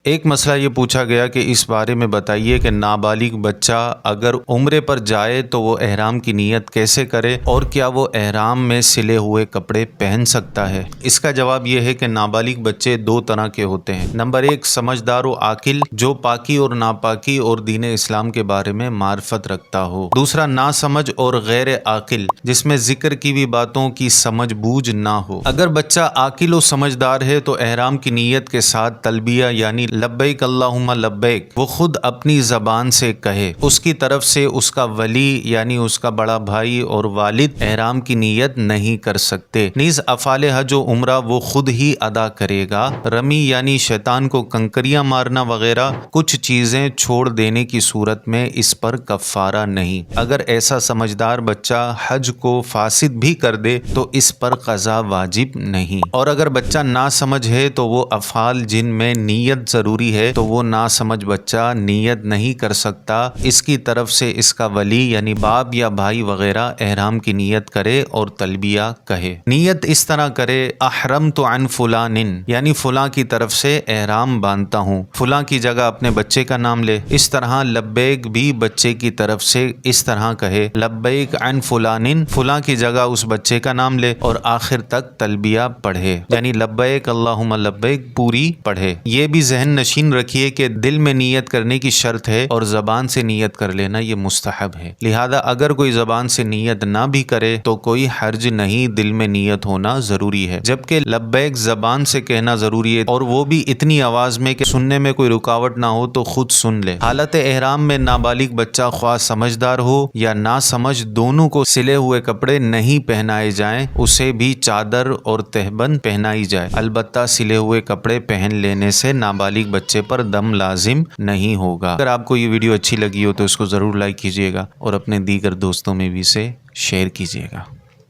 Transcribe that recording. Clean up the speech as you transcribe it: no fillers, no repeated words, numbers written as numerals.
ایک مسئلہ یہ پوچھا گیا کہ اس بارے میں بتائیے کہ نابالغ بچہ اگر عمرے پر جائے تو وہ احرام کی نیت کیسے کرے اور کیا وہ احرام میں سلے ہوئے کپڑے پہن سکتا ہے؟ اس کا جواب یہ ہے کہ نابالغ بچے دو طرح کے ہوتے ہیں۔ نمبر ایک، سمجھدار و عاقل جو پاکی اور ناپاکی اور دین اسلام کے بارے میں معرفت رکھتا ہو۔ دوسرا، ناسمجھ اور غیر عاقل جس میں ذکر کی ہوئی باتوں کی سمجھ بوجھ نہ ہو۔ اگر بچہ عاقل و سمجھدار ہے تو احرام کی نیت کے ساتھ تلبیہ یعنی لبیک اللہم لبیک وہ خود اپنی زبان سے کہے، اس کی طرف سے اس کا ولی یعنی اس کا بڑا بھائی اور والد احرام کی نیت نہیں کر سکتے۔ نیز افعال حج و عمرہ وہ خود ہی ادا کرے گا۔ رمی یعنی شیطان کو کنکریاں مارنا وغیرہ کچھ چیزیں چھوڑ دینے کی صورت میں اس پر کفارہ نہیں۔ اگر ایسا سمجھدار بچہ حج کو فاسد بھی کر دے تو اس پر قضا واجب نہیں۔ اور اگر بچہ ناسمجھ ہے تو وہ افعال جن میں نیت ضروری ہے تو وہ ناسمجھ بچہ نیت نہیں کر سکتا، اس کی طرف سے اس کا ولی یعنی باپ یا بھائی وغیرہ احرام کی نیت کرے اور تلبیہ کہے۔ نیت اس طرح کرے، احرمت عن فلان یعنی فلاں کی طرف سے احرام باندھتا ہوں، فلاں کی جگہ اپنے بچے کا نام لے۔ اس طرح لبیک بھی بچے کی طرف سے اس طرح کہے، لبیک عن فلان، فلاں کی جگہ اس بچے کا نام لے اور آخر تک تلبیہ پڑھے یعنی لبیک اللہم لبیک پوری پڑھے۔ یہ بھی ذہن نشین رکھیے کہ دل میں نیت کرنے کی شرط ہے اور زبان سے نیت کر لینا یہ مستحب ہے، لہذا اگر کوئی زبان سے نیت نہ بھی کرے تو کوئی حرج نہیں، دل میں نیت ہونا ضروری ہے، جبکہ لبیک زبان سے کہنا ضروری ہے اور وہ بھی اتنی آواز میں کہ سننے میں کوئی رکاوٹ نہ ہو تو خود سن لے۔ حالت احرام میں نابالغ بچہ خواہ سمجھدار ہو یا نہ سمجھ دونوں کو سلے ہوئے کپڑے نہیں پہنائے جائیں، اسے بھی چادر اور تہبند پہنائی جائے، البتہ سلے ہوئے کپڑے پہن لینے سے نابالغ بچے پر دم لازم نہیں ہوگا۔ اگر آپ کو یہ ویڈیو اچھی لگی ہو تو اس کو ضرور لائک کیجیے گا اور اپنے دیگر دوستوں میں بھی اسے شیئر کیجیے گا۔